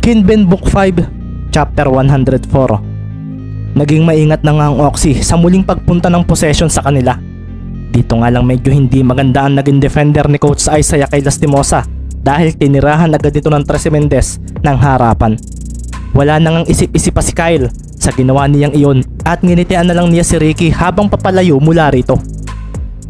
Kinben Book 5, Chapter 104. Naging maingat na nga ang Oxy sa muling pagpunta ng possession sa kanila. Dito nga lang medyo hindi maganda ang naging defender ni Coach Isaiah kay Lastimosa dahil tinirahan agad ito ng Tres Mendez ng harapan. Wala nang isip-isip pa si Kyle sa ginawa niyang iyon at nginitian na lang niya si Ricky habang papalayo mula rito.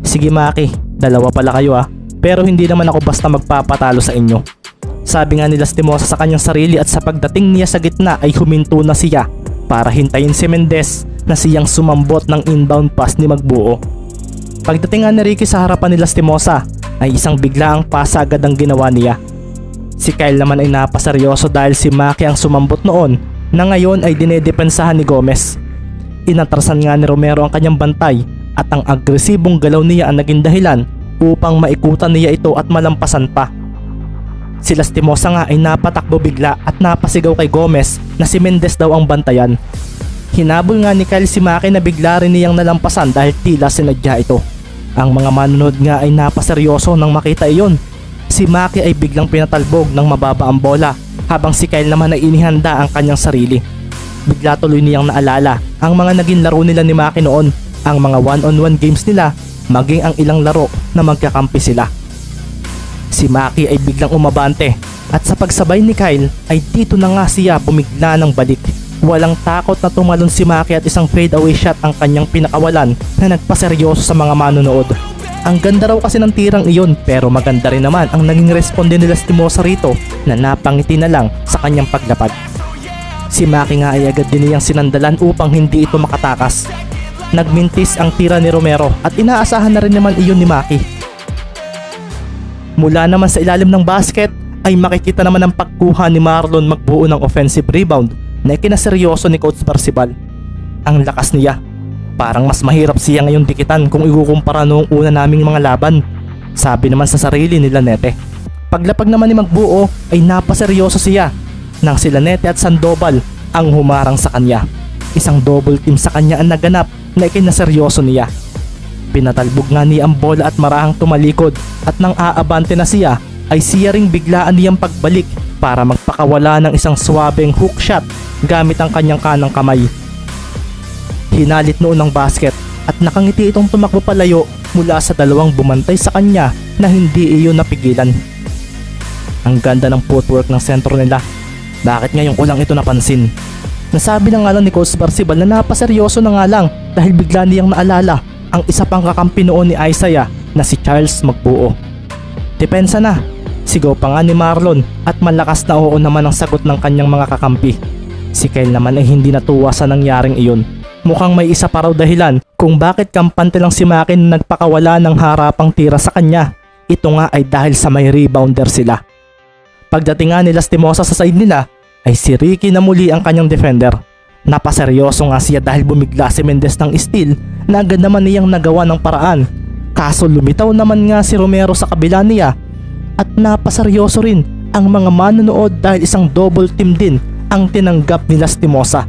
Sige Maki, dalawa pala kayo pero hindi naman ako basta magpapatalo sa inyo. Sabi nga ni Lastimosa sa kanyang sarili at sa pagdating niya sa gitna ay huminto na siya para hintayin si Mendez na siyang sumambot ng inbound pass ni Magbuo. Pagdating nga ni Ricky sa harapan ni Lastimosa ay isang biglaang pasa agad ang ginawa niya. Si Kyle naman ay napaseryoso dahil si Maki ang sumambot noon na ngayon ay dinedepensahan ni Gomez. Inatrasan nga ni Romero ang kanyang bantay at ang agresibong galaw niya ang naging dahilan upang maikutan niya ito at malampasan pa. Si Lastimosa nga ay napatakbo bigla at napasigaw kay Gomez na si Mendez daw ang bantayan. Hinabol nga ni Kyle si Maki na bigla rin niyang nalampasan dahil tila sinadya ito. Ang mga manonood nga ay napaseryoso nang makita iyon. Si Maki ay biglang pinatalbog ng mababa ang bola habang si Kyle naman ay inihanda ang kanyang sarili. Bigla tuloy niyang naalala ang mga naging laro nila ni Maki noon, ang mga one-on-one games nila maging ang ilang laro na magkakampi sila. Si Maki ay biglang umabante at sa pagsabay ni Kyle ay dito na nga siya bumigla ng balik. Walang takot na tumalon si Maki at isang fade away shot ang kanyang pinakawalan na nagpaseryoso sa mga manonood. Ang ganda raw kasi ng tirang iyon pero maganda rin naman ang naging responde ni Lastimosa rito na napangiti na lang sa kanyang paglapag. Si Maki nga ay agad din niyang sinandalan upang hindi ito makatakas. Nagmintis ang tira ni Romero at inaasahan na rin naman iyon ni Maki. Mula naman sa ilalim ng basket ay makikita naman ang pagkuha ni Marlon Magbuo ng offensive rebound na ikinaseryoso ni Coach Barcibal. Ang lakas niya, parang mas mahirap siya ngayon dikitan kung ikukumpara noong una naming mga laban, sabi naman sa sarili ni Lanete. Paglapag naman ni Magbuo ay napaseryoso siya nang si Lanete at Sandoval ang humarang sa kanya. Isang double team sa kanya ang naganap na ikinaseryoso niya. Pinatalbog nga niya ang bola at marahang tumalikod at nang aabante na siya ay siya ring biglaan niyang pagbalik para magpakawala ng isang swabeng hook shot gamit ang kanyang kanang kamay. Hinalit noon ng basket at nakangiti itong tumakbo palayo mula sa dalawang bumantay sa kanya na hindi iyon napigilan. Ang ganda ng footwork ng sentro nila. Bakit ngayon ko lang ito napansin? Nasabi na nga lang ni Coach Barcibal na napaseryoso na nga lang dahil bigla niyang naalala ang isa pang kakampi noon ni Isaiah na si Charles Magbuo. Depensa na, sigaw pa nga ni Marlon at malakas na oo naman ang sagot ng kanyang mga kakampi. Si Kyle naman ay hindi natuwa sa nangyaring iyon. Mukhang may isa pa raw dahilan kung bakit kampante lang si Maki na nagpakawala ng harapang tira sa kanya. Ito nga ay dahil sa may rebounder sila. Pagdating nga ni Lastimosa sa side nila ay si Ricky na muli ang kanyang defender. Napaseryoso nga siya dahil bumigla si Mendez ng steal na agad naman niyang nagawa ng paraan. Kaso lumitaw naman nga si Romero sa kabila niya at napaseryoso rin ang mga manonood dahil isang double team din ang tinanggap ni Lastimosa.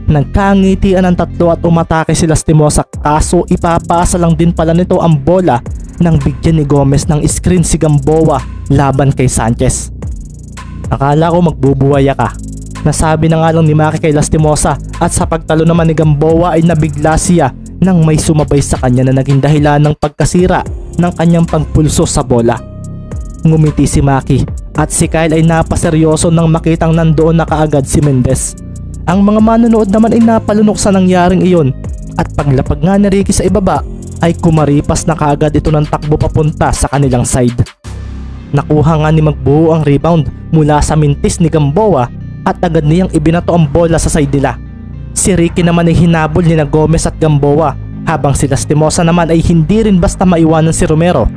Nagkangitian ang tatlo at umatake si Lastimosa kaso ipapasa lang din pala nito ang bola nang bigyan ni Gomez ng screen si Gamboa laban kay Sanchez. Akala ko magbubuwaya ka. Nasabi na nga lang ni Maki kay Lastimosa at sa pagtalo naman ni Gamboa ay nabigla siya nang may sumabay sa kanya na naging dahilan ng pagkasira ng kanyang pagpulso sa bola. Ngumiti si Maki at si Kyle ay napaseryoso nang makitang nandoon na kaagad si Mendez. Ang mga manonood naman ay napalunok sa nangyaring iyon at paglapag nga ni Ricky sa ibaba ay kumaripas na kaagad ito ng takbo papunta sa kanilang side. Nakuha nga ni Magbuo ang rebound mula sa mintis ni Gamboa at agad niyang ibinato ang bola sa side nila. Si Ricky naman ay hinabol ni Gomez at Gamboa habang si Lastimosa naman ay hindi rin basta maiwanan si Romero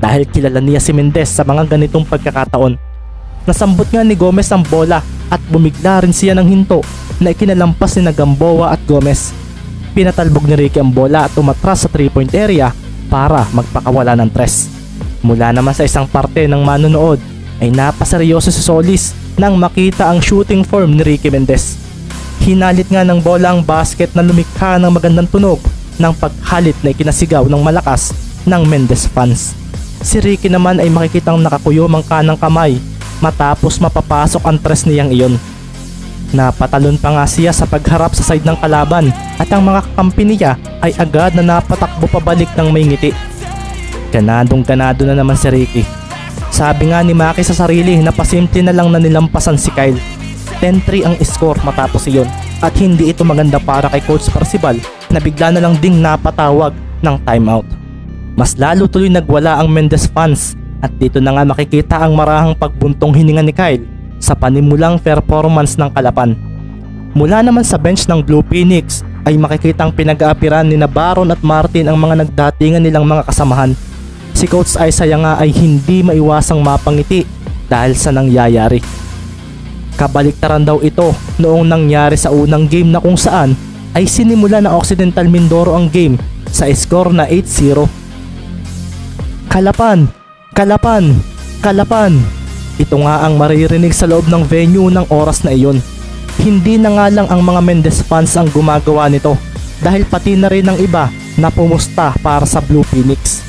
dahil kilala niya si Mendez sa mga ganitong pagkakataon. Nasambot nga ni Gomez ang bola at bumigla rin siya ng hinto na ikinalampas ni Gamboa at Gomez. Pinatalbog ni Ricky ang bola at umatras sa 3-point area para magpakawala ng tres. Mula naman sa isang parte ng manonood ay napaseryoso si Solis nang makita ang shooting form ni Ricky Mendez. Hinalit nga ng bola ang basket na lumikha ng magandang tunog ng paghalit na ikinasigaw ng malakas ng Mendez fans. Si Ricky naman ay makikitang nakakuyom ang kanang kamay matapos mapapasok ang tres niyang iyon. Napatalon pa nga siya sa pagharap sa side ng kalaban at ang mga kakampi niya ay agad na napatakbo pabalik ng may ngiti. Ganadong-ganado na naman si Ricky. Sabi nga ni Maki sa sarili na pasimple na lang na nilampasan si Kyle. 10-3 ang score matapos iyon at hindi ito maganda para kay Coach Parcival na bigla na lang ding napatawag ng timeout. Mas lalo tuloy nagwala ang Mendez fans at dito na nga makikita ang marahang pagbuntong hininga ni Kyle sa panimulang performance ng Kalapan. Mula naman sa bench ng Blue Phoenix ay makikitang pinag-aapiran ni na Baron at Martin ang mga nagdatingan nilang mga kasamahan. Si Coach Isaiah nga ay hindi maiwasang mapangiti dahil sa nangyayari. Kabaliktaran daw ito noong nangyari sa unang game na kung saan ay sinimula ng Occidental Mindoro ang game sa score na 8-0. Kalapan! Kalapan! Kalapan! Ito nga ang maririnig sa loob ng venue ng oras na iyon. Hindi na nga lang ang mga Mendez fans ang gumagawa nito dahil pati na rin ang iba na pumusta para sa Blue Phoenix.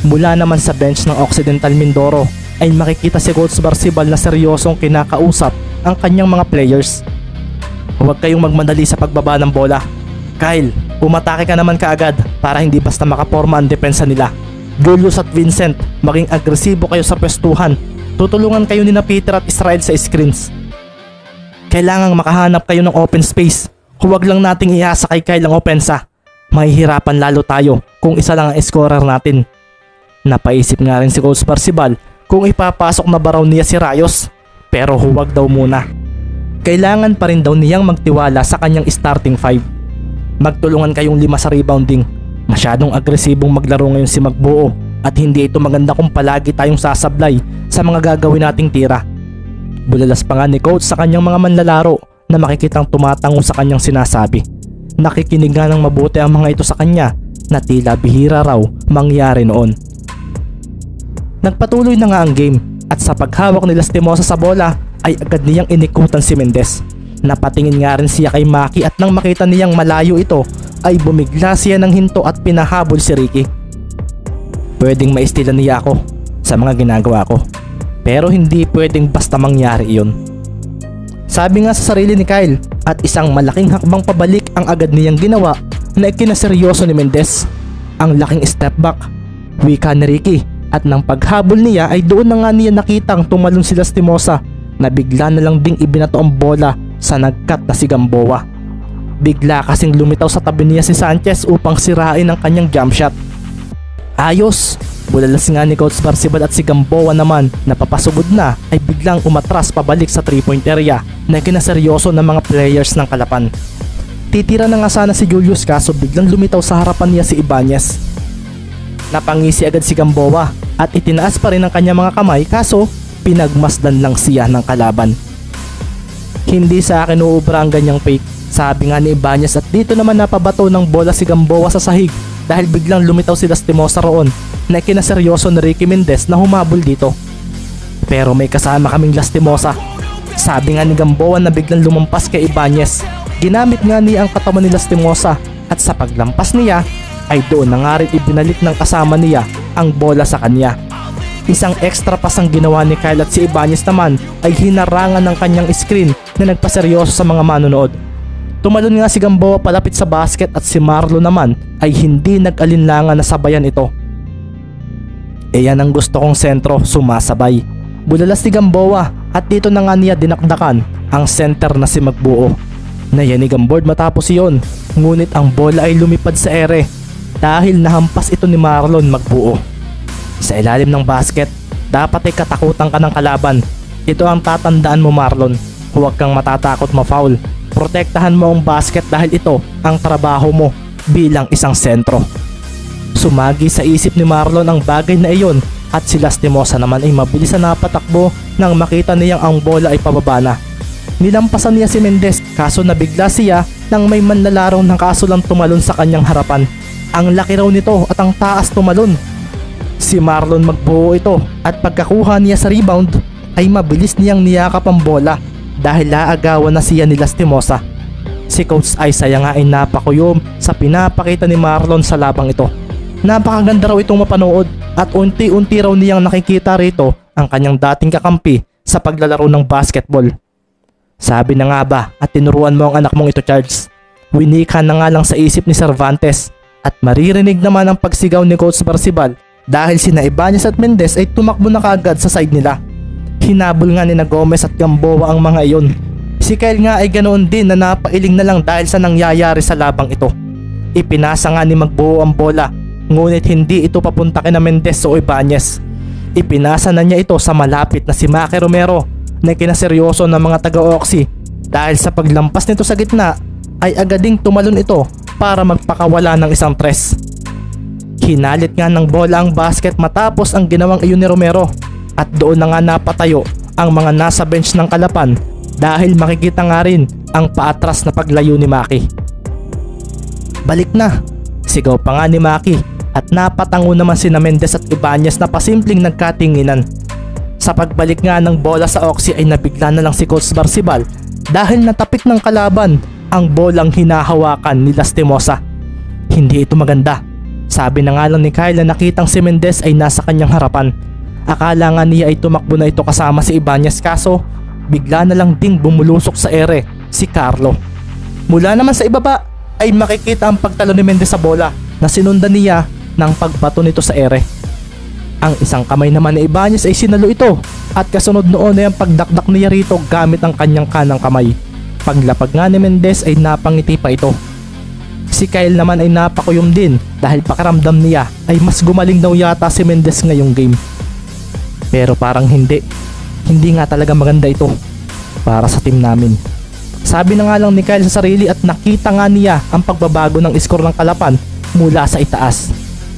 Mula naman sa bench ng Occidental Mindoro ay makikita si Coach Parcival na seryosong kinakausap ang kanyang mga players. Huwag kayong magmadali sa pagbaba ng bola. Kyle, umatake ka naman kaagad para hindi basta makaporma ang depensa nila. Julius at Vincent, maging agresibo kayo sa pwestuhan. Tutulungan kayo ni na Peter at Israel sa screens. Kailangang makahanap kayo ng open space. Huwag lang nating iasa kay Kyle ang opensa. Mahihirapan lalo tayo kung isa lang ang scorer natin. Napaisip nga rin si Coach Parcival kung ipapasok na ba raw niya si Rayos. Pero huwag daw muna. Kailangan pa rin daw niyang magtiwala sa kanyang starting 5. Magtulungan kayong 5 sa rebounding. Masyadong agresibong maglaro ngayon si Magbuo at hindi ito maganda kung palagi tayong sasablay sa mga gagawin nating tira. Bulalas pa nga ni Coach sa kanyang mga manlalaro na makikitang tumatango sa kanyang sinasabi. Nakikinig nga ng mabuti ang mga ito sa kanya na tila bihira raw mangyari noon. Nagpatuloy na nga ang game at sa paghawak ni Lastimosa sa bola ay agad niyang inikutan si Mendez. Napatingin nga rin siya kay Maki at nang makita niyang malayo ito ay bumigla siya ng hinto at pinahabol si Ricky. Pwedeng maistilan niya ako sa mga ginagawa ko, pero hindi pwedeng basta mangyari iyon. Sabi nga sa sarili ni Kyle at isang malaking hakbang pabalik ang agad niyang ginawa na ikinaseryoso ni Mendez. Ang laking step back, wika ni Ricky, at nang paghabol niya ay doon na nga niya nakitang tumalon si Lastimosa na bigla na lang ding ibinato ang bola sa nagkat na si Gamboa. Bigla kasing lumitaw sa tabi niya si Sanchez upang sirain ang kanyang jump shot. Ayos! Bulalas nga ni Coach Parcival at si Gamboa naman na papasugod na ay biglang umatras pabalik sa 3-point area na kinaseryoso ng mga players ng Kalapan. Titira na nga sana si Julius kaso biglang lumitaw sa harapan niya si Ibanez. Napangisi agad si Gamboa at itinaas pa rin ang kanyang mga kamay kaso pinagmasdan lang siya ng kalaban. Hindi sa akin uubra ang ganyang fake, sabi nga ni Ibanez at dito naman napabato ng bola si Gamboa sa sahig dahil biglang lumitaw si Lastimosa roon na kinaseryoso ni Ricky Mendez na humabol dito. Pero may kasama kaming Lastimosa. Sabi nga ni Gamboa na biglang lumampas kay Ibanez. Ginamit nga niya ang katawan ni Lastimosa at sa paglampas niya ay doon na nga rin ibinalik ng kasama niya ang bola sa kanya. Isang extra pass ang ginawa ni Kyle at si Ibanez naman ay hinarangan ng kanyang screen na nagpaseryoso sa mga manonood. Tumalon nga si Gamboa palapit sa basket at si Marlo naman ay hindi nag-alinlangan na sabayan ito. E yan ang gusto kong sentro, sumasabay. Bulalas si Gamboa at dito na nga niya dinakdakan ang center na si Magbuo. Nayanig ang board matapos iyon, ngunit ang bola ay lumipad sa ere dahil nahampas ito ni Marlon Magbuo. Sa ilalim ng basket, dapat ay katakutan ka ng kalaban. Ito ang tatandaan mo, Marlon. Huwag kang matatakot ma-foul. Protektahan mo ang basket dahil ito ang trabaho mo bilang isang sentro. Sumagi sa isip ni Marlon ang bagay na iyon at si Lastimosa naman ay mabilis na napatakbo nang makita niyang ang bola ay pababa na. Nilampasan niya si Mendez kaso nabigla siya nang may manlalarong ng kaso lang tumalon sa kanyang harapan. Ang laki raw nito at ang taas tumalon. Si Marlon Magbuo ito at pagkakuha niya sa rebound ay mabilis niyang niyakap ang bola dahil laagawan na siya ni Lastimosa. Si Coach Isaiah nga ay napakuyom sa pinapakita ni Marlon sa labang ito. Napakaganda raw itong mapanood at unti-unti raw niyang nakikita rito ang kanyang dating kakampi sa paglalaro ng basketball. Sabi na nga ba at tinuruan mo ang anak mong ito, Charles. Winika na nga lang sa isip ni Cervantes at maririnig naman ang pagsigaw ni Coach Barcibal dahil sina Ibanez at Mendez ay tumakbo na kaagad sa side nila. Hinabol nga ni Gomez at Gamboa ang mga iyon. Si Kyle nga ay ganoon din na napailing na lang dahil sa nangyayari sa labang ito. Ipinasa nga ni Magbuo ang bola, ngunit hindi ito papunta kina Mendez o Ibanez. Ipinasa na niya ito sa malapit na si Maki Romero na kinaseryoso ng mga taga-Oxy dahil sa paglampas nito sa gitna ay agading tumalon ito para magpakawala ng isang tres. Hinalit nga ng bola ang basket matapos ang ginawang iyon ni Romero at doon na nga napatayo ang mga nasa bench ng Kalapan dahil makikita nga rin ang paatras na paglayo ni Maki. Balik na, sigaw pa nga ni Maki at napatango naman sina Mendez at Ibanez na pasimpleng nagkatinginan. Sa pagbalik nga ng bola sa Oxy ay nabigla na lang si Coach Barcibal dahil natapik ng kalaban ang bolang hinahawakan ni Lastimosa. Hindi ito maganda. Sabi na nga lang ni Kyle na nakitang si Mendez ay nasa kanyang harapan. Akala nga niya ay tumakbo na ito kasama si Ibanez kaso bigla na lang ding bumulusok sa ere si Carlo. Mula naman sa ibaba ay makikita ang pagtalo ni Mendez sa bola na sinundan niya ng pagbato nito sa ere. Ang isang kamay naman ni Ibanez ay sinalo ito at kasunod noon ay ang pagdakdak niya rito gamit ang kanyang kanang kamay. Paglapag nga ni Mendez ay napangiti pa ito. Si Kyle naman ay napakuyom din dahil pakiramdam niya ay mas gumaling daw yata si Mendez ngayong game. Pero parang hindi nga talaga maganda ito para sa team namin. Sabi na nga lang ni Kyle sa sarili at nakita nga niya ang pagbabago ng score ng Kalapan mula sa itaas.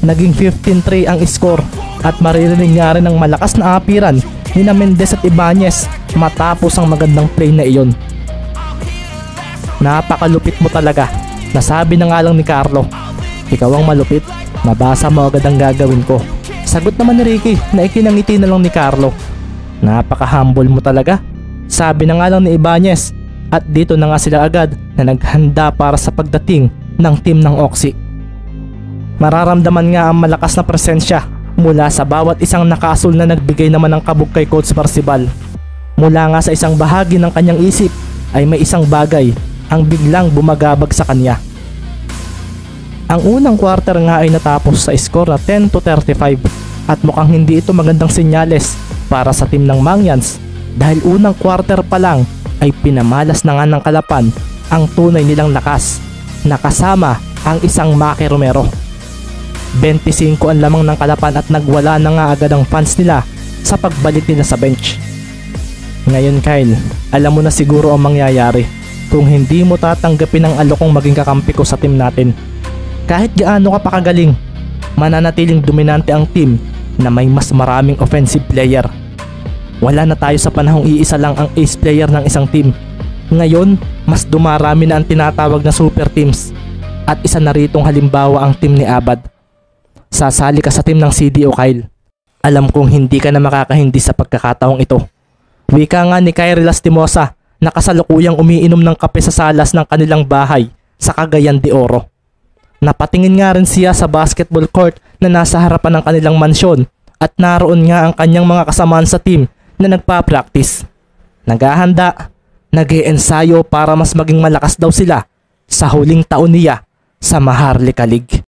Naging 15-3 ang score at maririnig nga rin ang malakas na apiran ni Mendez at Ibanez matapos ang magandang play na iyon. Napakalupit mo talaga, nasabi na nga lang ni Carlo. Ikaw ang malupit, nabasa mo agad ang gagawin ko. Sagot naman ni Ricky na ikinangiti na lang ni Carlo. Napaka-humble mo talaga, sabi na nga lang ni Ibanez at dito na nga sila agad na naghanda para sa pagdating ng team ng Oxy. Mararamdaman nga ang malakas na presensya mula sa bawat isang nakaasul na nagbigay naman ng kabog kay Coach Barcibal. Mula nga sa isang bahagi ng kanyang isip ay may isang bagay ang biglang bumagabag sa kanya. Ang unang quarter nga ay natapos sa score na 10-35 at mukhang hindi ito magandang senyales para sa team ng Mangyans dahil unang quarter pa lang ay pinamalas na nga ng Kalapan ang tunay nilang lakas na kasama ang isang Maki Romero. 25 ang lamang ng Kalapan at nagwala na nga agad ang fans nila sa pagbalik nila sa bench. Ngayon Kyle, alam mo na siguro ang mangyayari kung hindi mo tatanggapin ang alokong maging kakampi ko sa team natin. Kahit gaano ka pa kagaling, mananatiling dominante ang team na may mas maraming offensive player. Wala na tayo sa panahong iisa lang ang ace player ng isang team. Ngayon, mas dumarami na ang tinatawag na super teams at isa na ritong halimbawa ang team ni Abad. Sasali ka sa team ng CDO Kyle. Alam kong hindi ka na makakahindi sa pagkakataong ito. Wika nga ni Kyrie Lastimosa na kasalukuyang umiinom ng kape sa salas ng kanilang bahay sa Cagayan de Oro. Napatingin nga rin siya sa basketball court na nasa harapan ng kanilang mansyon at naroon nga ang kanyang mga kasamaan sa team na nagpa-practice. Naghahanda, nag-iensayo para mas maging malakas daw sila sa huling taon niya sa Maharlika League.